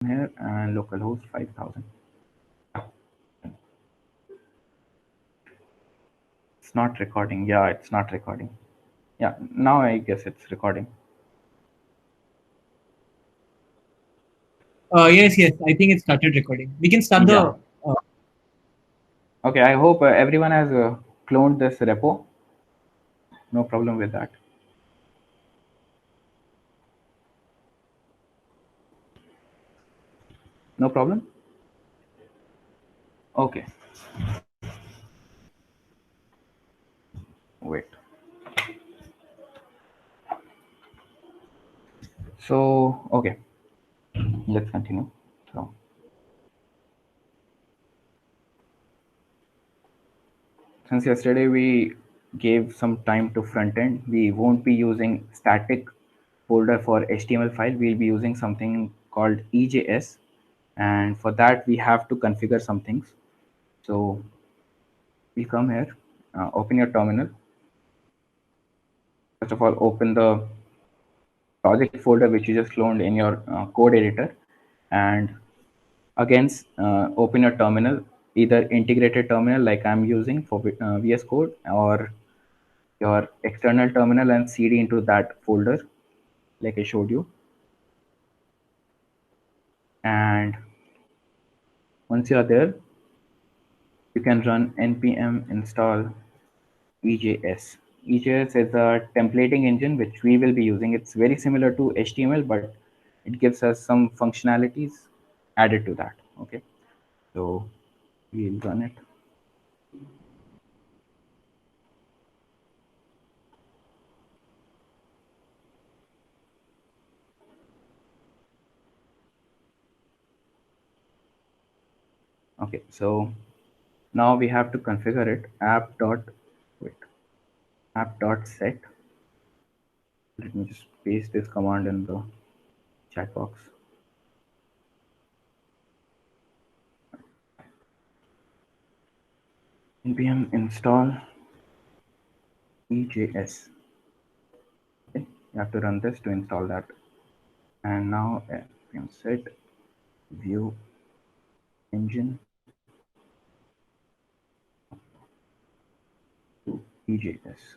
here and localhost 5000. It's not recording. Yeah, it's not recording. Yeah, now I guess it's recording. Yes, yes. I think it started recording. We can start Yeah. the. Okay, I hope everyone has cloned this repo. No problem with that. No problem? Okay. Wait. So, okay, let's continue. So, since yesterday we gave some time to front end, we won't be using static folder for HTML file. We'll be using something called EJS, and for that we have to configure some things. So we come here, open your terminal. First of all, open the project folder which you just cloned in your code editor, and again open your terminal, either integrated terminal like I'm using for VS Code, or your external terminal, and cd into that folder like I showed you. And once you are there, you can run npm install EJS. EJS is a templating engine which we will be using. It's very similar to HTML, but it gives us some functionalities added to that. Okay, so we'll run it. Okay, so now we have to configure it. Wait, app.set. Let me just paste this command in the chat box. npm install EJS. Okay, you have to run this to install that. And now npm set view engine to EJS.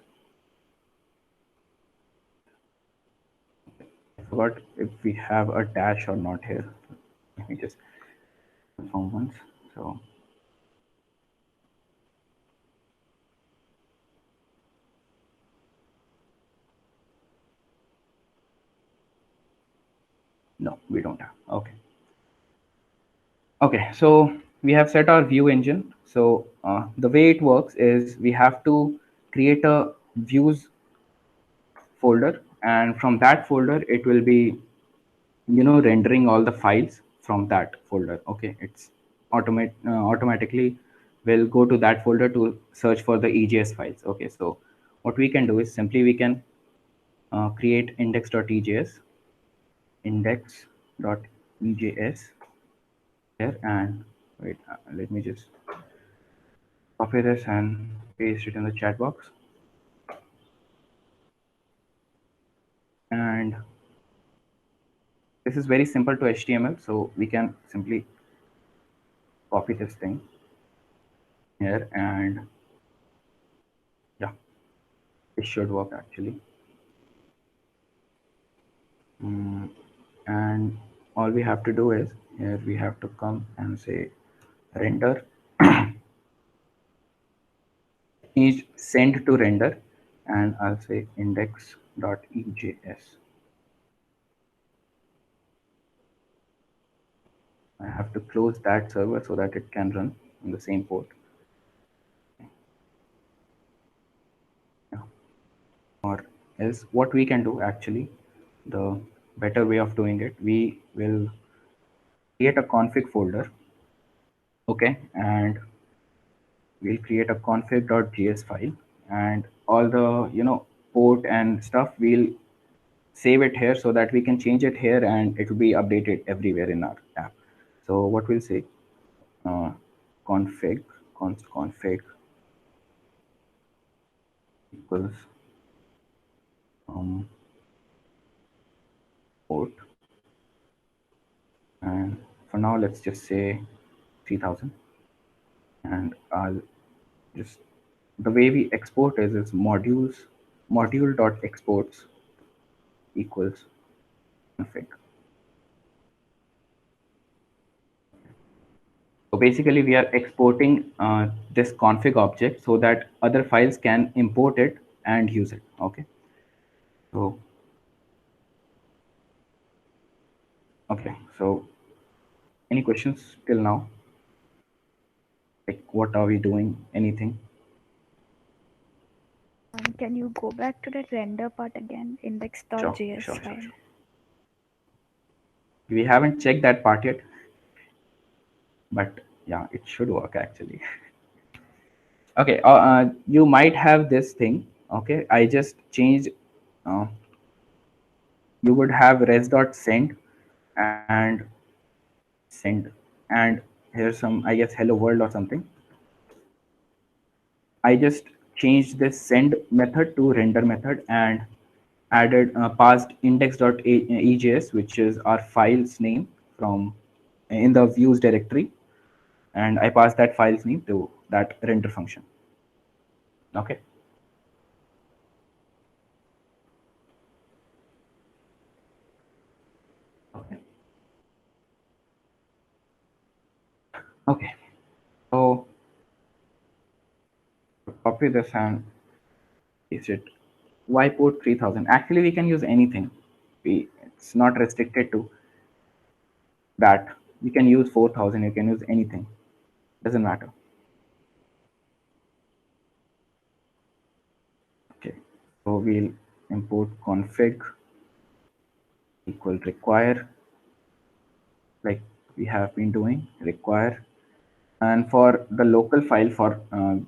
I forgot if we have a dash or not here. Let me just confirm once. So no, we don't have. Okay. Okay, so we have set our view engine. So the way it works is we have to create a views folder, and from that folder it will be, rendering all the files from that folder. Okay, it's automatically will go to that folder to search for the EJS files. Okay, so what we can do is simply we can create index.ejs, index.ejs here, and wait, let me just copy this and paste it in the chat box. And this is very simple to HTML, so we can simply copy this thing here, and yeah, it should work actually. And all we have to do is here we have to come and say render is send to render, and I'll say index.ejs. I have to close that server so that it can run on the same port. Yeah. Or else what we can do actually, the better way of doing it, we will create a config folder. Okay, and we'll create a config.js file, and all the port and stuff we'll save it here so that we can change it here and it will be updated everywhere in our app. So what we'll say, uh, config config equals port and now let's just say 3000, and I'll just, the way we export is modules, module dot exports equals config. So basically we are exporting this config object so that other files can import it and use it. Okay. So, okay. So any questions till now? Like what are we doing? Anything? Can you go back to that render part again? Sure, Index.js sure, sure, file. sure. We haven't checked that part yet, but yeah, it should work actually. Okay, you might have this thing. Okay, I just changed. Uh, you would have res.send and send, and here's some, I guess, hello world or something. I just changed this send method to render method and added passed index.ejs, which is our file's name from in the views directory, and I passed that file's name to that render function. Okay. Okay. Okay. So copy this and paste it. Why port 3000? Actually, we can use anything. It's not restricted to that. You can use 4000. You can use anything. Doesn't matter. Okay. So we'll import config equal require, like we have been doing, require. And for the local file for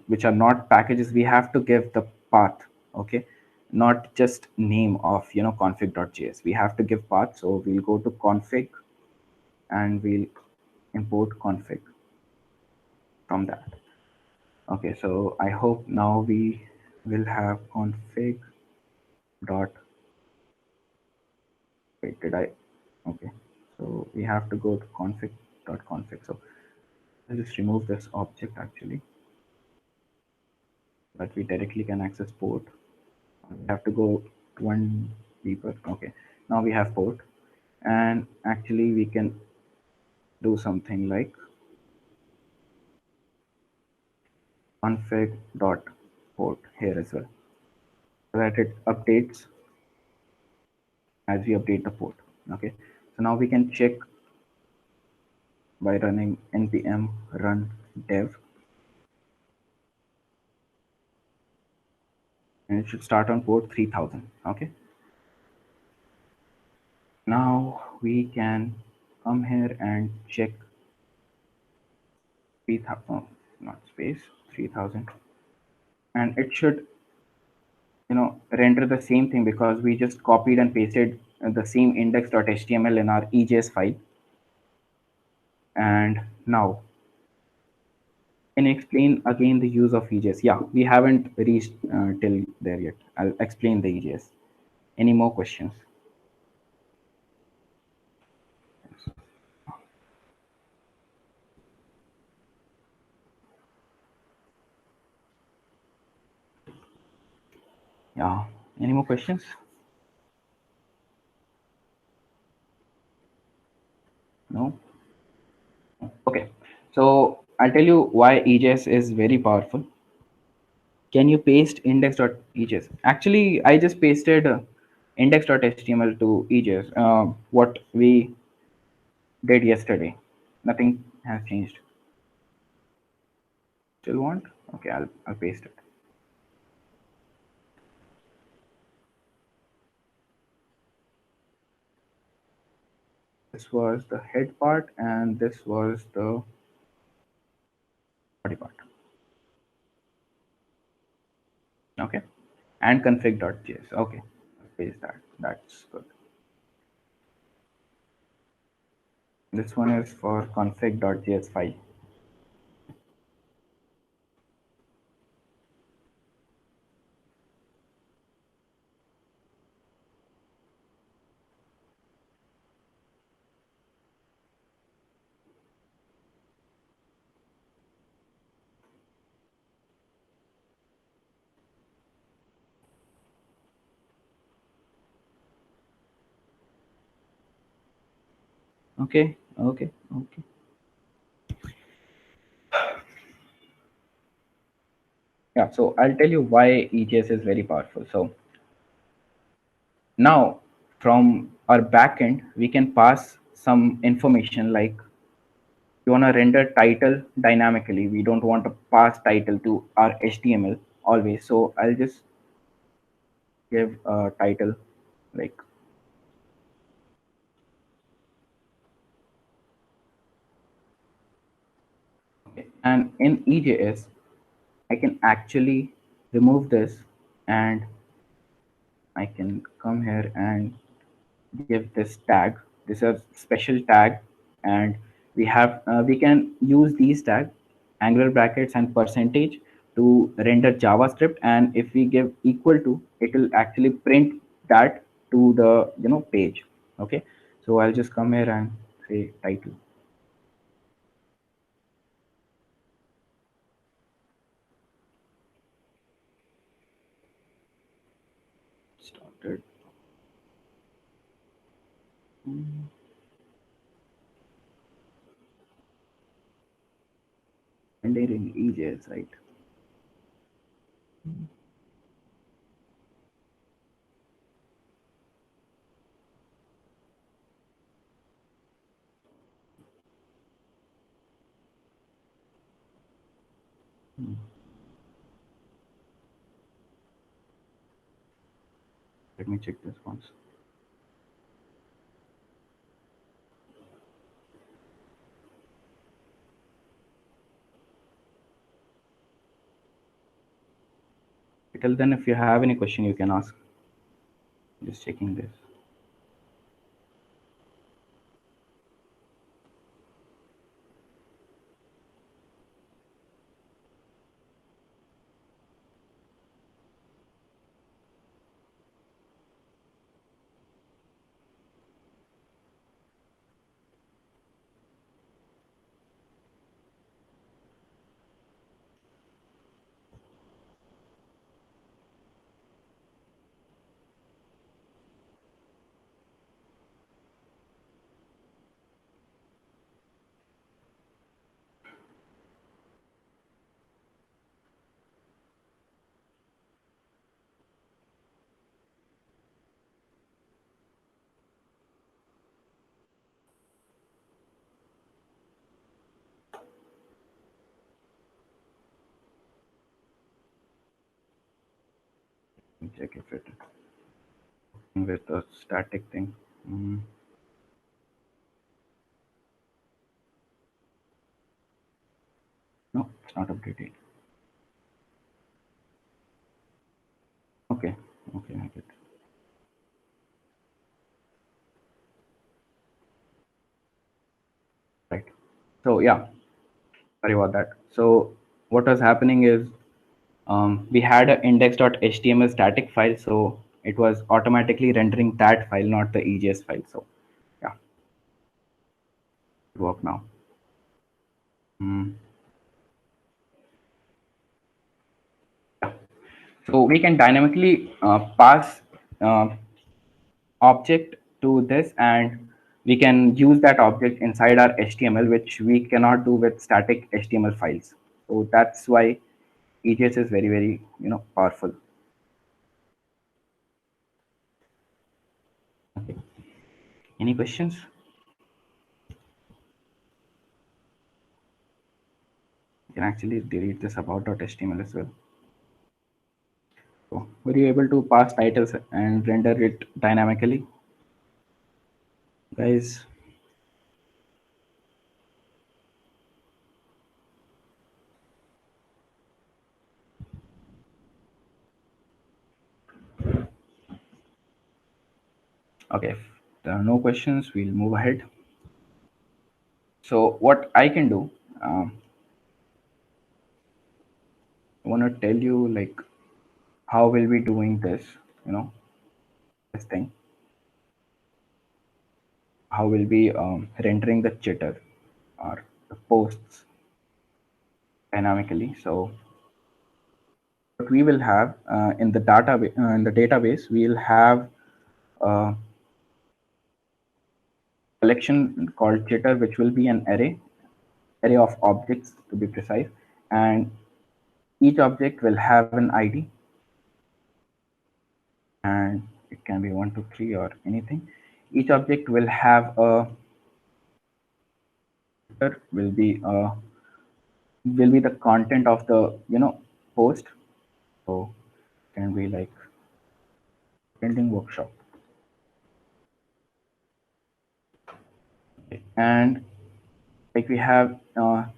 which are not packages, we have to give the path. Okay, not just name of config.js. We have to give path. So we'll go to config and we'll import config from that. Okay, so I hope now we will have config dot, wait, did I, okay, so we have to go to config dot config. So I'll just remove this object actually, but we directly can access port. We have to go one deeper. Okay, now we have port, and actually we can do something like config dot port here as well, so that it updates as we update the port. Okay, so now we can check by running npm run dev, and it should start on port 3000. Okay, now we can come here and check 3000, oh, not space, 3000, and it should render the same thing because we just copied and pasted the same index.html in our EJS file. And now, can you explain again the use of EJS? Yeah, we haven't reached till there yet. I'll explain the EJS. Any more questions? Yeah, any more questions? No? Okay, so I'll tell you why EJS is very powerful. Can you paste index.ejs? Actually, I just pasted index.html to ejs. What we did yesterday. Nothing has changed. Still want? Okay, I'll paste it. This was the head part and this was the body part. Okay. And config.js. Okay. I'll paste that. That's good. This one is for config.js file. Okay. Yeah, so I'll tell you why EJS is very powerful. So now from our backend, we can pass some information like you want to render title dynamically. We don't want to pass title to our HTML always. So I'll just give a title like, okay. And in EJS, I can actually remove this and I can come here and give this tag. This is a special tag, and we can use these tag angular brackets and percentage to render JavaScript. And if we give equal to, it will actually print that to the page. Okay, so I'll just come here and say title. Started. Rendering EJS, right? Let me check this once. Till then, if you have any question, you can ask. Just checking this. Check if it with a static thing. No, it's not updated. Okay, I get it. Right. So yeah, sorry about that. So what was happening is we had an index.html static file, so it was automatically rendering that file, not the EJS file. So yeah, it work now. Yeah. So we can dynamically pass object to this, and we can use that object inside our HTML, which we cannot do with static HTML files. So that's why EJS is very, very powerful. Okay. Any questions? You can actually delete this about.html as well. So were you able to pass titles and render it dynamically, guys? Okay, if there are no questions, we'll move ahead. So what I can do, I want to tell you like how will we doing this, this thing. How will be rendering the jitter or the posts dynamically. So what we will have in the database, we'll have uh, collection called jitter, which will be an array of objects to be precise, and each object will have an ID, and it can be 1, 2, 3 or anything. Each object will have a will be the content of the post. So it can be like printing workshop. Okay. And like we have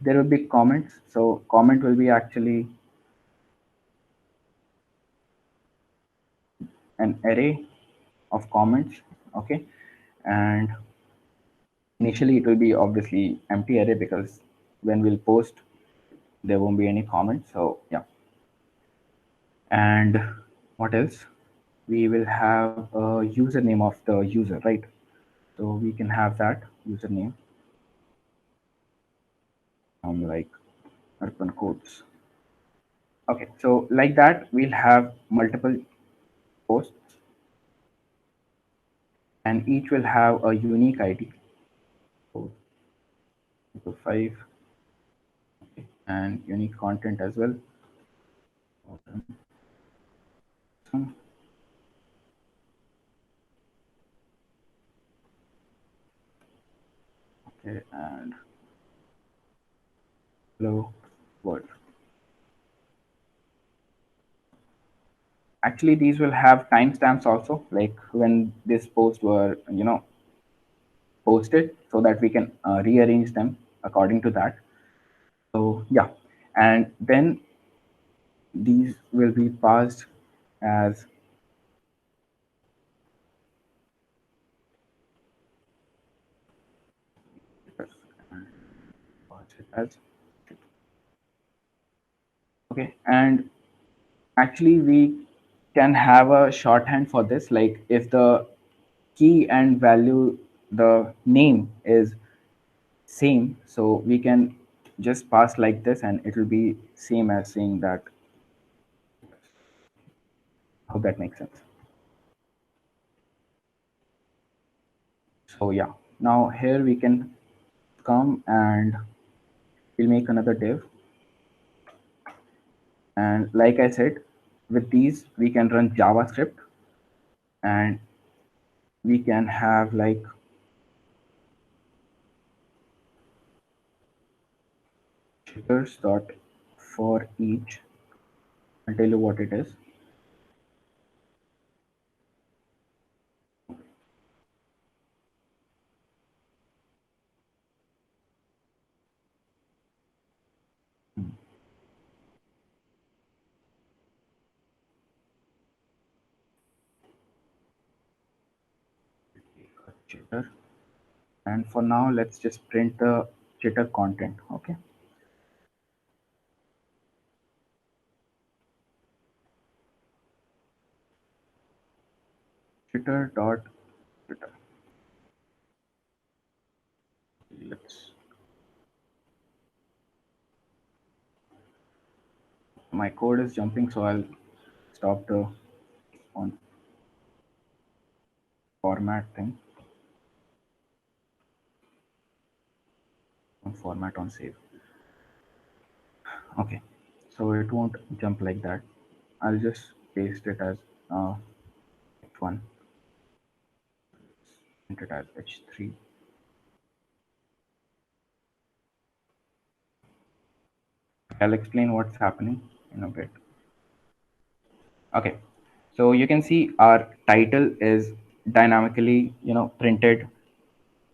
there will be comments. So comment will be actually an array of comments. Okay. And initially it will be obviously empty array, because when we'll post there won't be any comments. So yeah. And what else? We will have a username of the user, right? So we can have that username like open quotes. Okay, so like that we'll have multiple posts, and each will have a unique ID. So 5, and unique content as well. Okay, and hello world. Actually, these will have timestamps also, like when this post were posted, so that we can rearrange them according to that. So yeah, and then these will be passed as as okay. And actually we can have a shorthand for this, like if the key and value, the name is same, so we can just pass like this, and it will be same as saying that. Hope that makes sense. So yeah, now here we can come and we'll make another div, and like I said, with these we can run JavaScript, and we can have like triggers dot for each. I'll tell you what it is. Jitter, and for now let's just print the jitter content. Okay, jitter dot jitter. Let's, my code is jumping, so I'll stop the on format thing, on format on save. Okay, so it won't jump like that. I'll just paste it as h1, print it as h3. I'll explain what's happening in a bit. Okay, so you can see our title is dynamically printed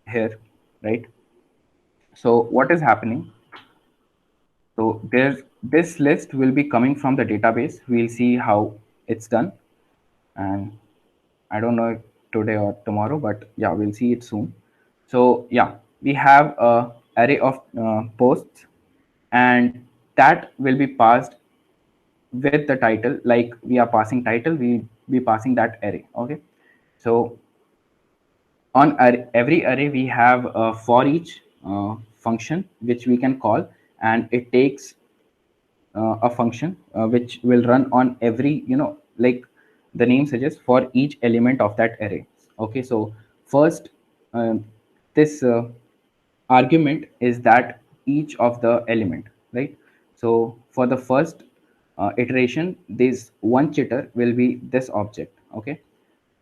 here, right? So what is happening? So there's this list will be coming from the database. We'll see how it's done, and I don't know if today or tomorrow, but yeah, we'll see it soon. So yeah, we have a array of posts, and that will be passed with the title. Like we are passing title, we be passing that array. Okay, so on every array we have a for each function which we can call, and it takes a function which will run on every, like the name suggests, for each element of that array. Okay, so first, um, this argument is that each of the element, right? So for the first iteration, this one chitter will be this object. Okay,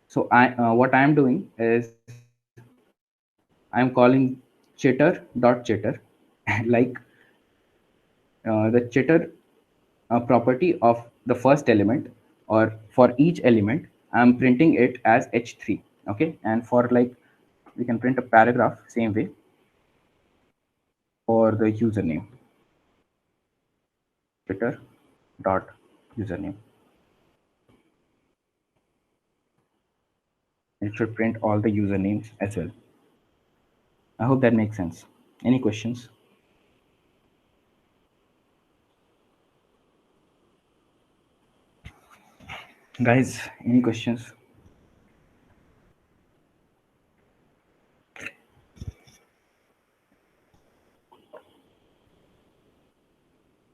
so I what I am doing is I am calling chitter dot chitter like the chitter property of the first element, or for each element I'm printing it as h3. Okay, and for like we can print a paragraph same way for the username, chitter dot username. It should print all the usernames as well. I hope that makes sense. Any questions? Guys, any questions?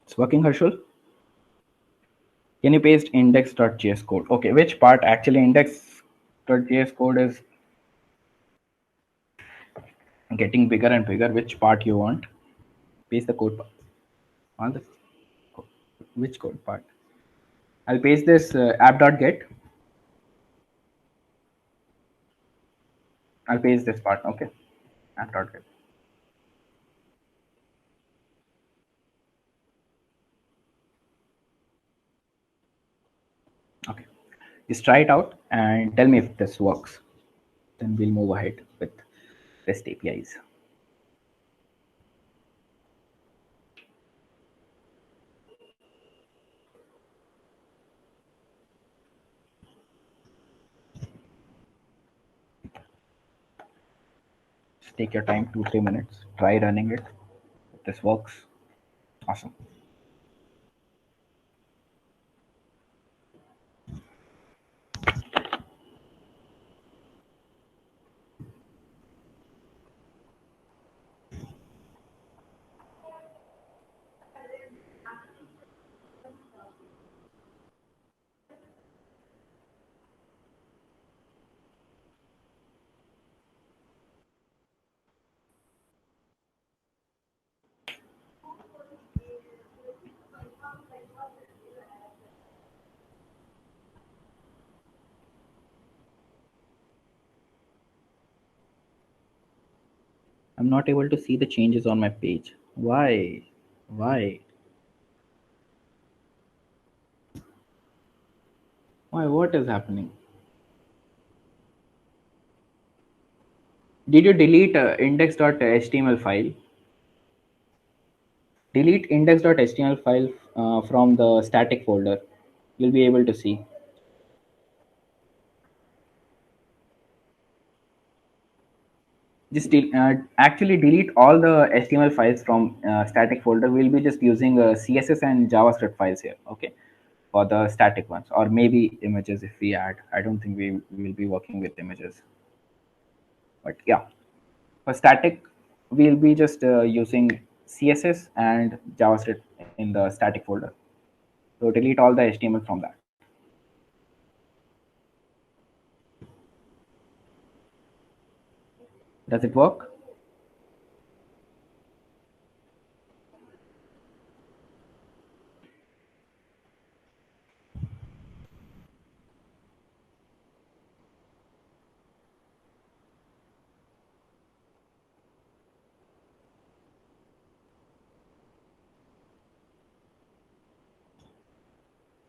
It's working, Harshul? Can you paste index.js code? Okay, which part actually index.js code is getting bigger and bigger. Which part you want? Paste the code part. On the which code part? I'll paste this app.get. I'll paste this part. Okay, app.get. Okay, just try it out and tell me if this works. Then we'll move ahead with REST APIs. Just take your time, 2-3 minutes. Try running it. If this works, awesome. I'm not able to see the changes on my page. Why? Why? Why? What is happening? Did you delete index.html file? Delete index.html file from the static folder. You'll be able to see. Just actually delete all the HTML files from static folder. We'll be just using CSS and JavaScript files here. Okay, for the static ones, or maybe images if we add. I don't think we will be working with images. But yeah, for static, we'll be just using CSS and JavaScript in the static folder. So delete all the HTML from that. Does it work?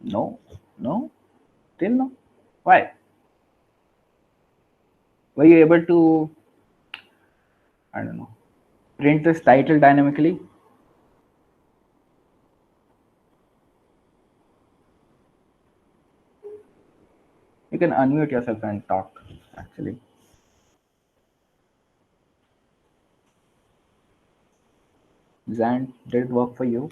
No, no, still no. Why? Were you able to, I don't know, print this title dynamically? You can unmute yourself and talk, actually. Zand, did it work for you?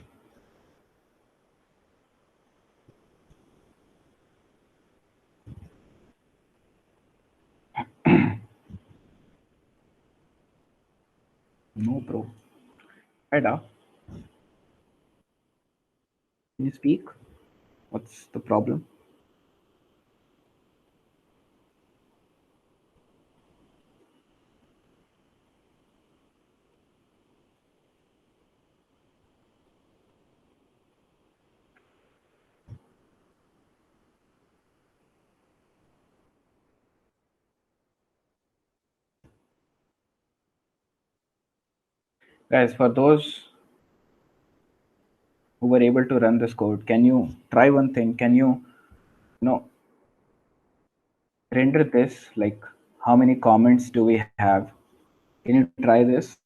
No, bro. Eda, can you speak? What's the problem? Guys, for those who were able to run this code, can you try one thing? Can you know, render this? Like, how many comments do we have? Can you try this?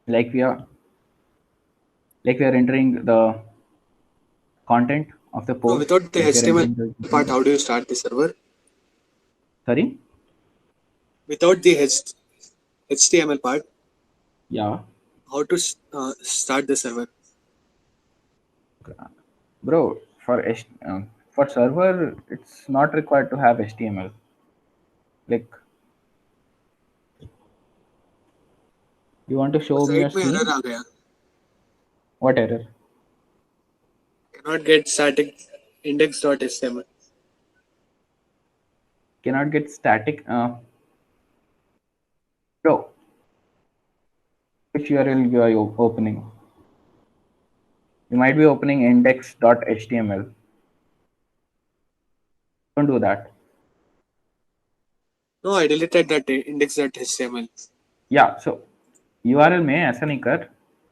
Like we are rendering the content of the No, post. without the Like we're HTML rendering the part, video. how do you start the server? Sorry. Without the HTML part, Yeah, how to start the server? bro. For server, it's not required to have HTML. Like, you want to show me your site में error screen? आ गया. What error? Cannot get static index.html. Cannot get static. Bro, which URL you are opening? You might be opening index.html. Don't do that. No, I deleted that index.html. Yeah, so URL में ऐसा नहीं कर.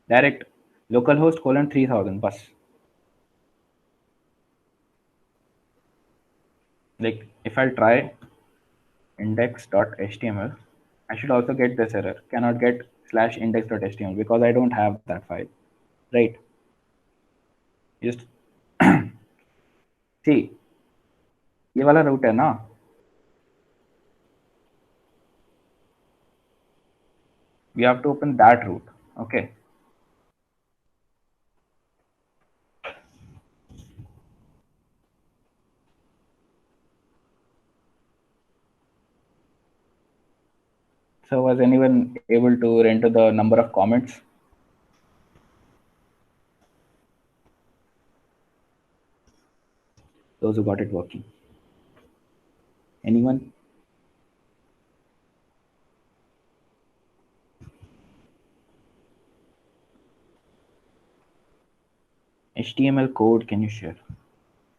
Direct localhost colon 3000 बस. Like if I try index.html, I should also get this error. Cannot get slash index.html because I don't have that file. Right? Just see, ये वाला route है ना. We have to open that route. Okay. So was anyone able to render the number of comments? Those who got it working. Anyone? HTML code, can you share?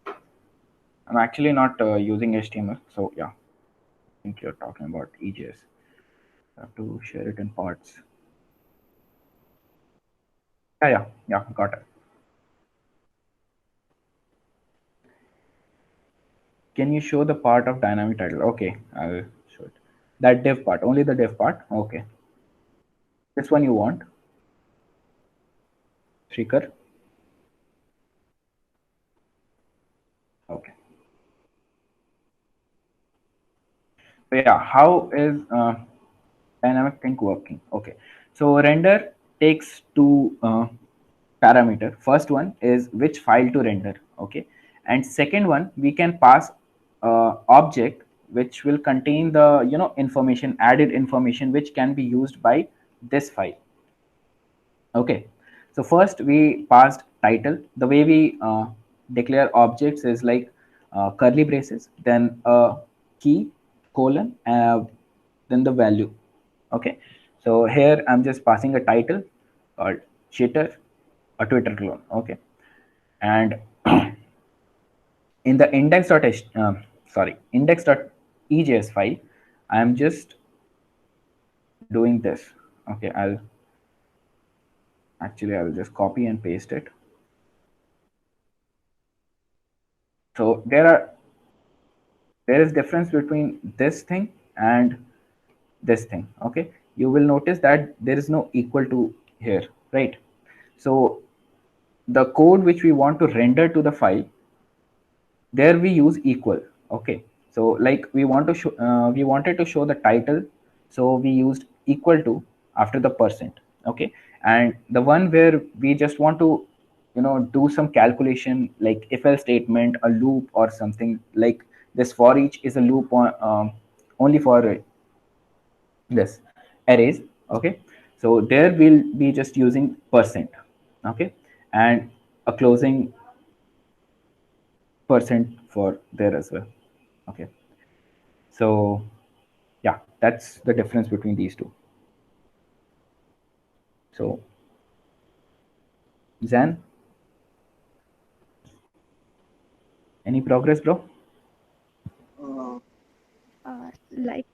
I'm actually not using HTML, so yeah. I think you're talking about EJS. I have to share it in parts. Yeah, got it. Can you show the part of dynamic title? Okay, I'll show it. That div part, only the div part. Okay. This one you want, Shrikar? Okay. So yeah, how is dynamic thing working? Okay. So render takes two parameter. First one is which file to render. Okay. And second one, we can pass object which will contain the information, added information which can be used by this file. Okay, so first we passed title. The way we declare objects is like curly braces, then a key, colon, then the value. Okay, so here I'm just passing a title called cheater, a Twitter clone. Okay, and in the index.ejs file, I'm just doing this. Okay, I'll just copy and paste it. So there is difference between this thing and this thing. Okay, you will notice that there is no equal to here, right? So the code which we want to render to the file, there we use equal. Okay, so like we wanted to show the title, so we used equal to after the percent. Okay, and the one where we just want to do some calculation like if else statement, a loop or something like this. For each is a loop on only for this arrays. Okay, so there we'll be just using percent. Okay, and a closing percent for there as well. Okay, so yeah, that's the difference between these two. So Zan, any progress, bro? Uh, Like,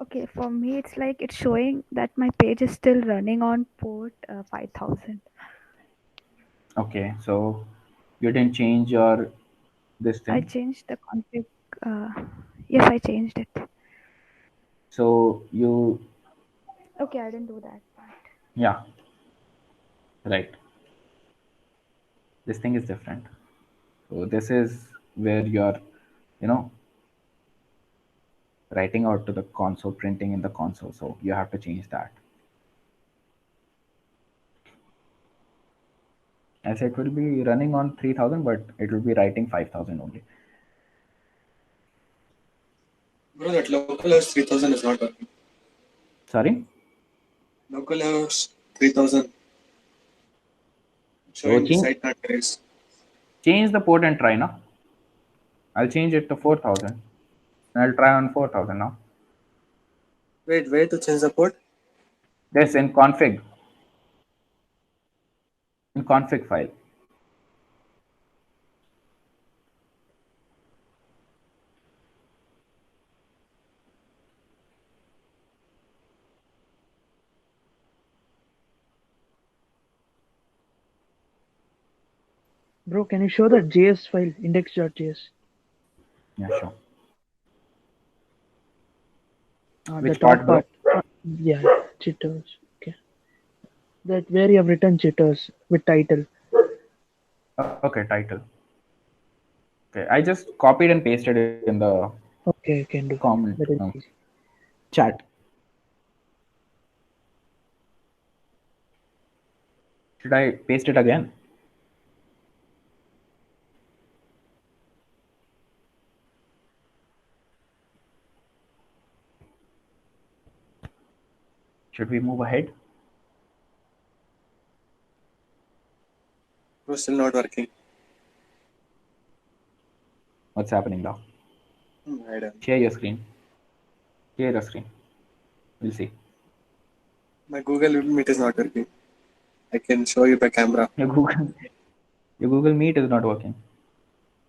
okay, Okay, for me, it's like it's showing that my page is still running on port 5000. Okay, so you didn't change your this I thing. changed the config. Uh, yes, I changed it. So you, Okay, I didn't do that part. yeah, right. This thing is different. So this is where you're, you know, writing out to the console, printing in the console. So you have to change that. As it will be running on 3000, but it will be writing 5000 only. Bro, that localhost 3000 is not working. Sorry? Localhost 3000 So showing site not erased. change the port and try now. I'll change it to 4000. And I'll try on 4000 now. Wait, where to change the port? This in config. In config file. Bro, can you show the JS file, index.js? Yeah, sure. The Which top part, bro? part. Yeah, jitters. Okay. That where you have written jitters with title. Okay, title. Okay, I just copied and pasted it in the Okay, I can do. comment That is easy. chat. Should I paste it again? Should we move ahead? Bro, still not working. What's happening now? I don't. Share your screen. Share your screen. We'll see. My Google Meet is not working. I can show you by camera. Your Google, your Google Meet is not working.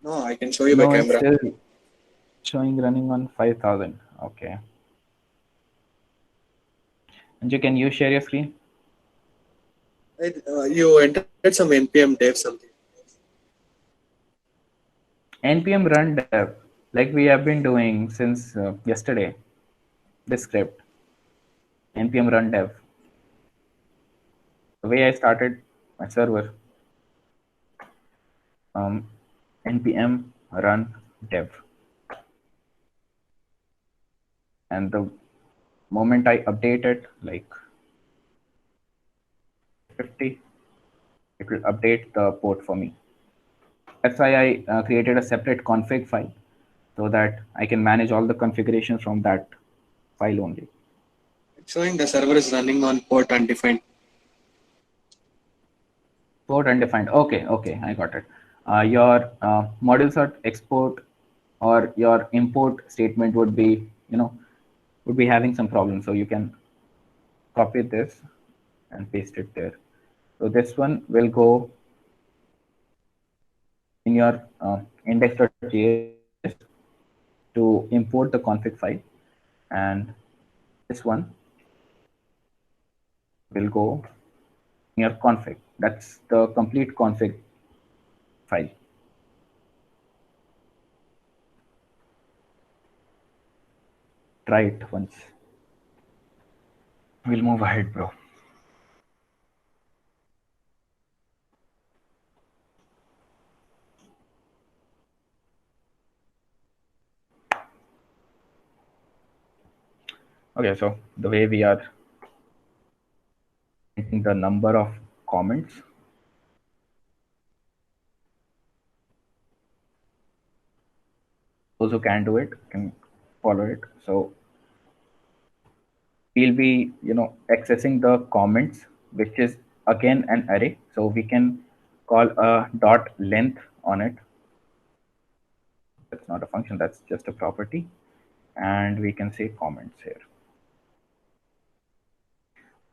No, I can show you by No, it's camera. still showing running on 5000. Okay. Anju, can you share your screen? You entered some npm dev something. npm run dev, like we have been doing since yesterday. This script, npm run dev. The way I started my server, um, npm run dev, and the moment I update it, like 50, it will update the port for me. That's why I created a separate config file so that I can manage all the configurations from that file only. It's showing the server is running on port undefined. Port undefined. Okay, okay, I got it. Your export or your import statement would be, would be having some problems. So you can copy this and paste it there. So this one will go in your index.js to import the config file, and this one will go in your config. That's the complete config file. Try it once. We'll move ahead, bro. Okay, so the way we are printing the number of comments, those who can do it can follow it. So we'll be, accessing the comments, which is again an array. So we can call a dot length on it. That's not a function, that's just a property. And we can say comments here.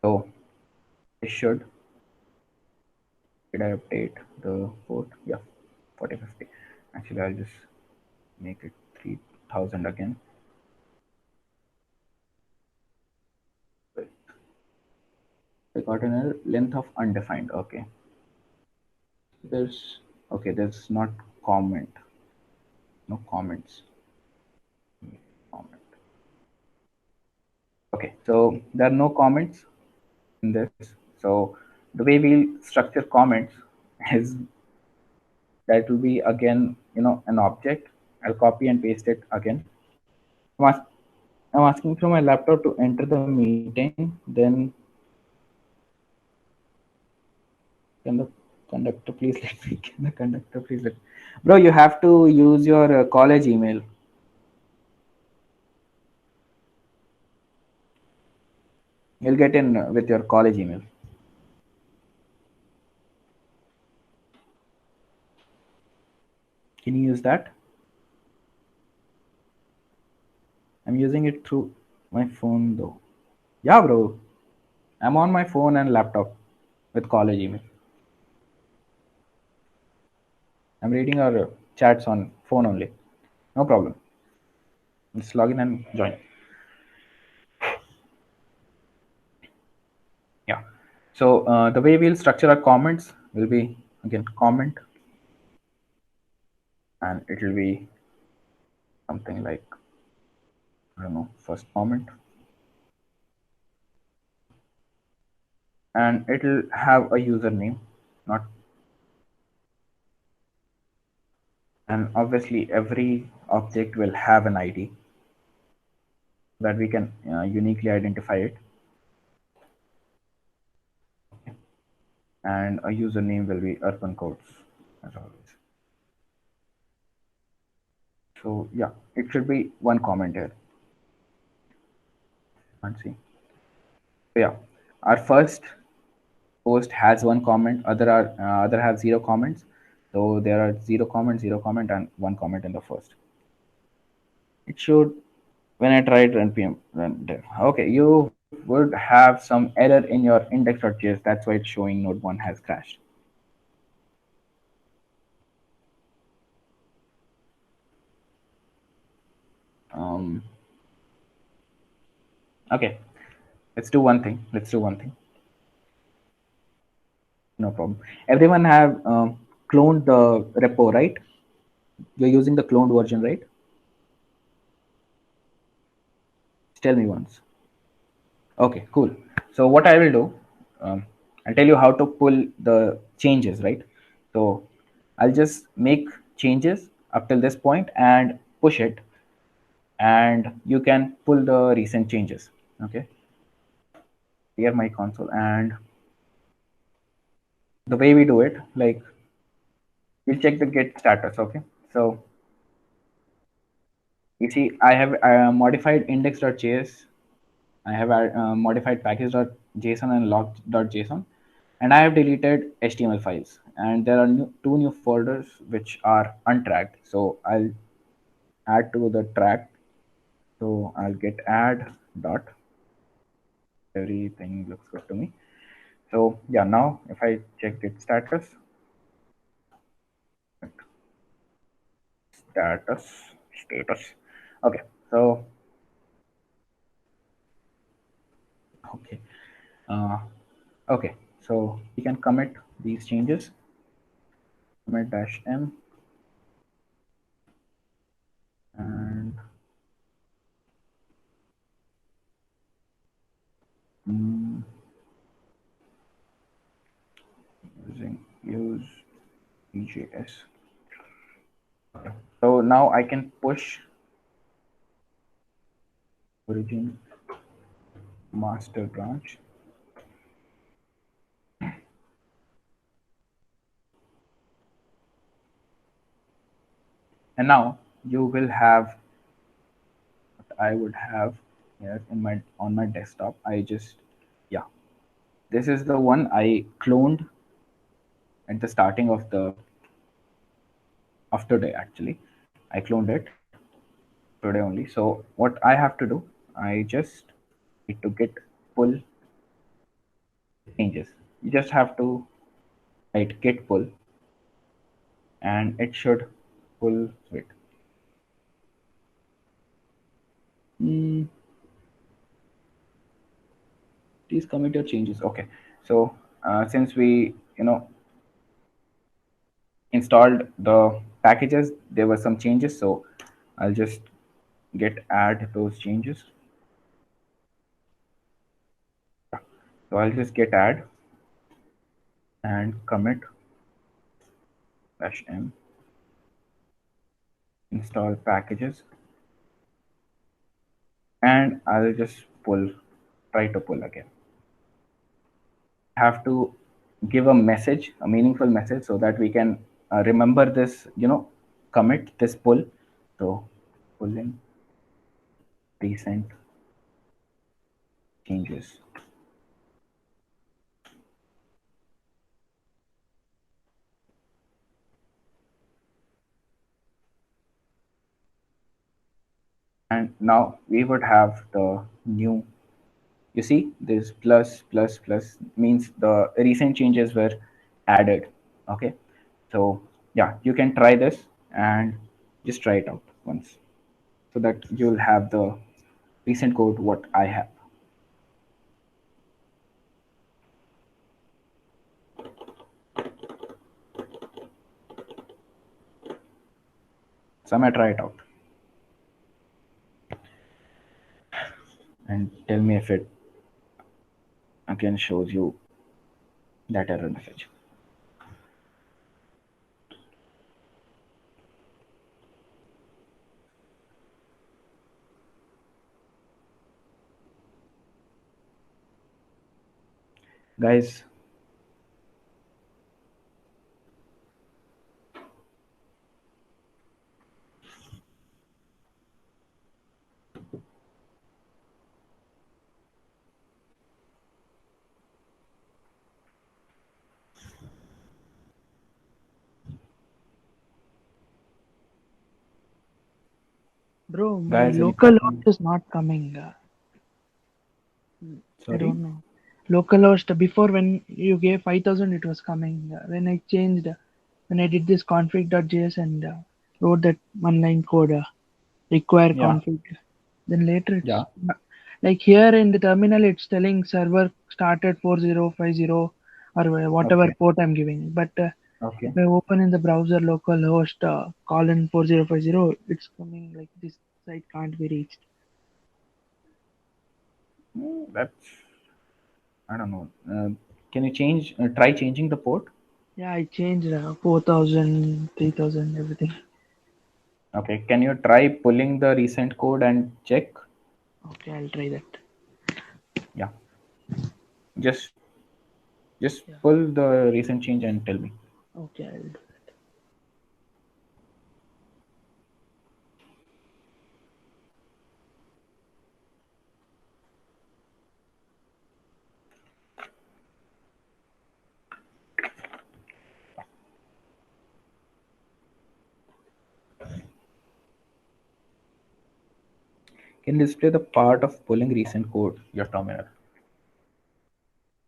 So it should, did I update the port? Yeah, 4050. Actually, I'll just make it 3000 again. got an error. Length of undefined. Okay. There's not comment. No comments. Comment. Okay, so there are no comments in this. So the way we'll structure comments is that will be again, an object. I'll copy and paste it again. I'm asking from my laptop to enter the meeting. Then can the conductor please let me? Can the conductor please let? Bro, you have to use your college email. You'll get in with your college email. Can you use that? I'm using it through my phone though. Yeah, bro. I'm on my phone and laptop with college email. I'm reading our chats on phone only. No problem. Let's log in and join. Yeah. So the way we'll structure our comments will be again comment, and it will be something like, I don't know, first comment, and it'll have a username, not, and obviously every object will have an ID that we can uniquely identify it, and a username will be urban codes as always. So yeah, it should be one comment here. Let's see. So yeah, our first post has one comment, other have zero comments. So there are zero comment, and one comment in the first. It should, when I tried npm run dev. Okay, you would have some error in your index.js. That's why it's showing node 1 has crashed. Okay, let's do one thing. No problem. Everyone have cloned the repo, right? You're using the cloned version, right? Tell me once. Okay, cool. So what I will do, I'll tell you how to pull the changes, right? So I'll just make changes up till this point and push it, and you can pull the recent changes. Okay, clear my console, and the way we do it, like, we'll check the git status. Okay, so you see I have modified index.js, I have modified package.json and log.json, and I have deleted HTML files. And there are two new folders which are untracked. So I'll add to the track. So I'll get add dot. Everything looks good to me. So yeah, now if I check its status, status. Okay, so okay, okay. So we can commit these changes. Commit -m and use EJS. Okay. So now I can push origin master branch. And now you will have what I would have here in my on my desktop. Yeah, this is the one I cloned at the starting of the of today. Actually, I cloned it today only. So what I have to do, I just need to get pull changes. You just have to write git pull, and it should pull. Wait. Please commit your changes. Okay, So since we installed the packages, there were some changes. So I'll just get add those changes. So I'll just get add and commit -m install packages, and I'll just try to pull again. Have to give a message, a meaningful message, so that we can remember this, commit this pull. So pull in recent changes. And now we would have the new, you see this plus plus plus means the recent changes were added. Okay, so yeah, you can try this and just try it out once, so that you'll have the recent code what I have. So I'm gonna try it out and tell me if it again shows you that error message. Guys, Bro, my guys, any local host problem? is not coming. I Sorry. don't know. Localhost before when you gave 5,000 it was coming. When I changed, when I did this config.js and wrote that one line code require Yeah. config, then later Yeah. it's like here in the terminal it's telling server started 4050 or whatever Okay. port I'm giving. But Okay. if I open in the browser localhost colon 4050, it's coming like this site can't be reached. That's, I don't know. Can you try changing the port? Yeah, I changed 4,000, 3,000, everything. Okay. Can you try pulling the recent code and check? Okay, I'll try that. Yeah. Just just Yeah. pull the recent change and tell me. Okay, I'll do that. Can you display the part of pulling recent code your terminal?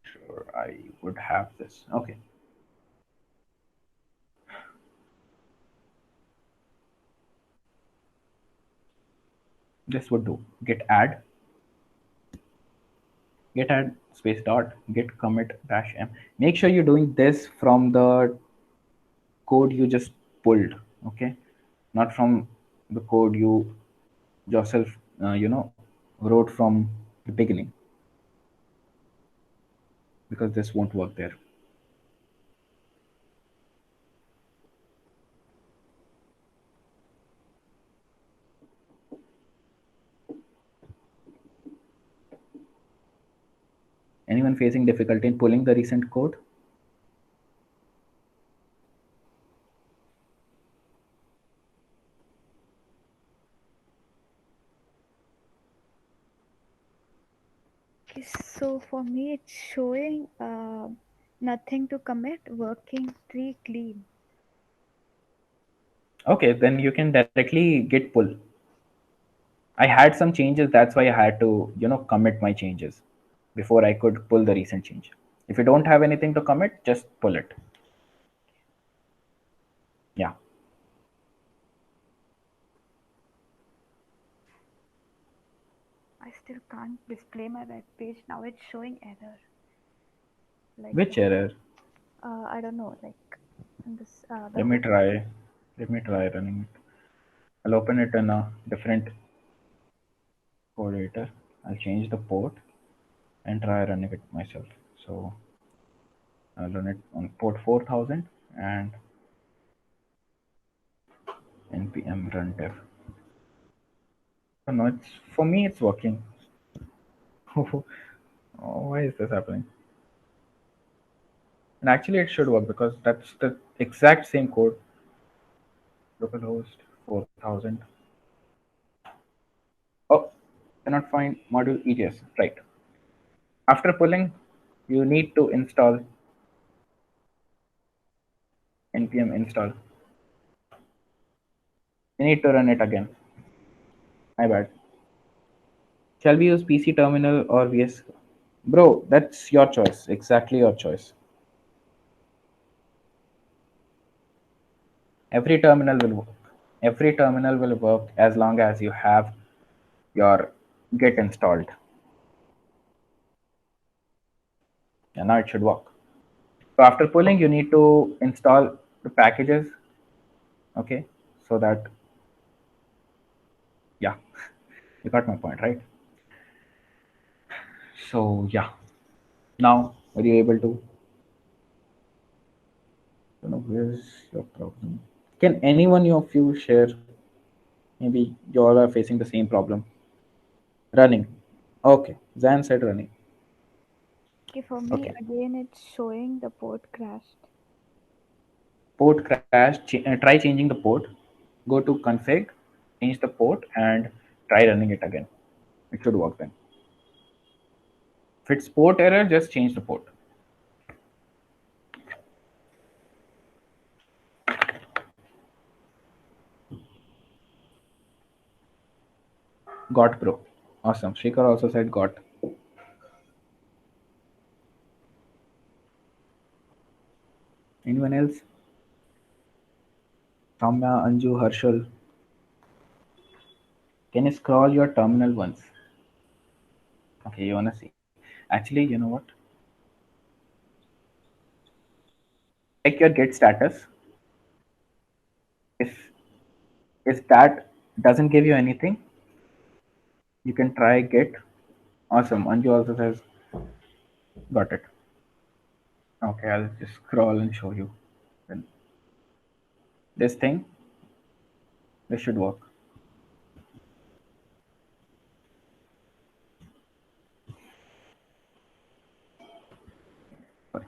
Sure, I would have this. Okay. This would do. Get add space dot get commit -m. Make sure you're doing this from the code you just pulled. Okay, not from the code you yourself wrote from the beginning, because this won't work there. Anyone facing difficulty in pulling the recent code? Okay, so for me, it's showing nothing to commit, working tree clean. Okay, then you can directly git pull. I had some changes, that's why I had to commit my changes before I could pull the recent change. If you don't have anything to commit, just pull it. Yeah. I still can't display my web page. Now it's showing error. Like Which error? I don't know, like in this the Let me try. Let me try running it. I'll open it in a different code editor. I'll change the port and try running it myself. So I'll run it on port 4000 and npm run dev. Oh, no, it's for me. It's working. Oh, why is this happening? And actually, it should work because that's the exact same code. Localhost 4000. Oh, cannot find module EJS. Right. After pulling, you need to install npm install. You need to run it again. My bad. Shall we use PC terminal or VS? Bro, that's your choice. Exactly your choice. Every terminal will work. Every terminal will work as long as you have your Git installed. And now it should work. So after pulling, you need to install the packages. Okay, so that, yeah, you got my point, right? So yeah, now are you able to? I don't know where's your problem. Can anyone of you share? Maybe you all are facing the same problem. Running. Okay, Zan said running. okay, for me Okay, again it's showing the port crashed. port crash. Try changing the port. Go to config, change the port, and try running it again. It should work then. If it's port error, just change the port. Got bro. Awesome. Shrikar also said got. Anyone else? Samya, Anju, Harshal. Can you scroll your terminal once? Okay, you wanna see. Actually, you know what? Check your Git status. If that doesn't give you anything, you can try Git. Awesome. Anju also says got it. Okay, I'll just scroll and show you. Then this thing, this should work. Sorry.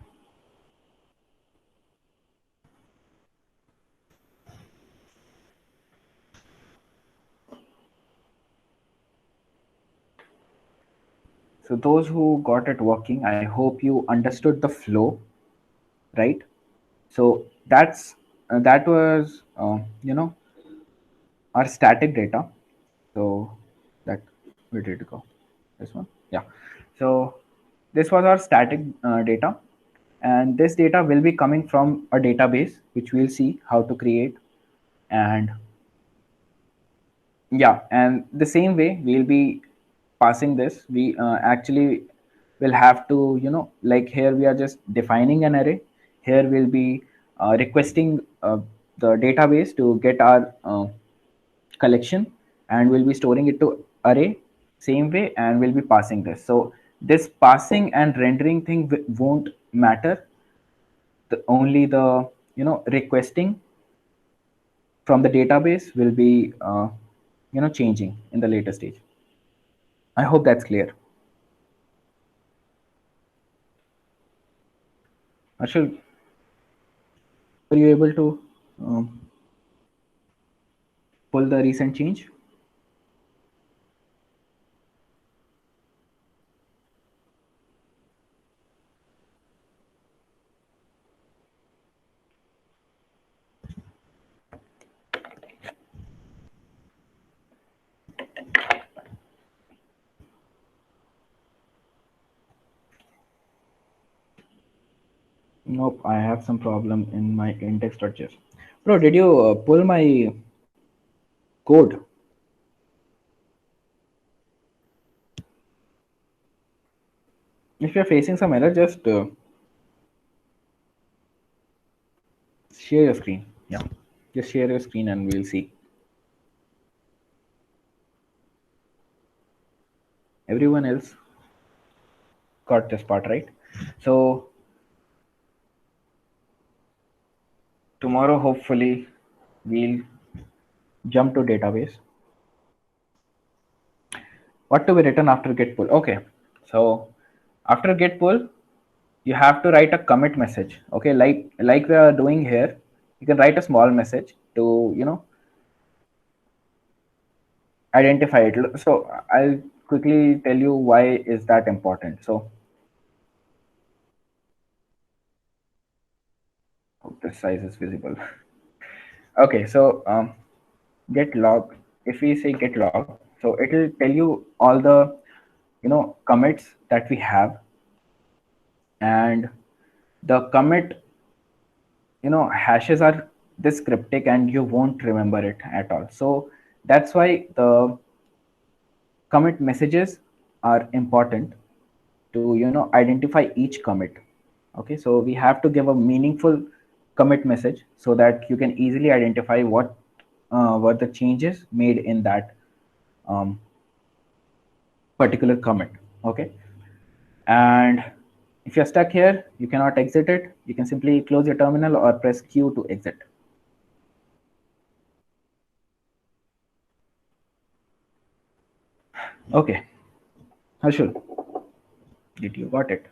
So those who got it working, I hope you understood the flow, right? So that was our static data. So that, where did it go? This one, yeah. So this was our static data, and this data will be coming from a database, which we'll see how to create. And yeah, and the same way we'll be passing this. We actually will have to, like here we are just defining an array. Here we'll be requesting the database to get our collection, and we'll be storing it to array same way, and we'll be passing this. So this passing and rendering thing won't matter. Only the requesting from the database will be changing in the later stage. I hope that's clear. Arshil, were you able to um, pull the recent change? Nope, I have some problem in my index.js. Bro, did you pull my code? If you're facing some error, just share your screen. Yeah, just share your screen and we'll see. Everyone else got this part right. So tomorrow, hopefully, we'll jump to database. What to be written after get pull? Okay, so after get pull, you have to write a commit message. Okay, like we are doing here, you can write a small message to identify it. So I'll quickly tell you why is that important. So hope this size is visible. Okay, so get log. If we say get log, so it will tell you all the commits that we have, and the commit hashes are this cryptic and you won't remember it at all. So that's why the commit messages are important to identify each commit. Okay, so we have to give a meaningful commit message so that you can easily identify what were the changes made in that particular commit. Okay, and if you're stuck here, you cannot exit it, you can simply close your terminal or press Q to exit. Okay, Harshul, did you got it?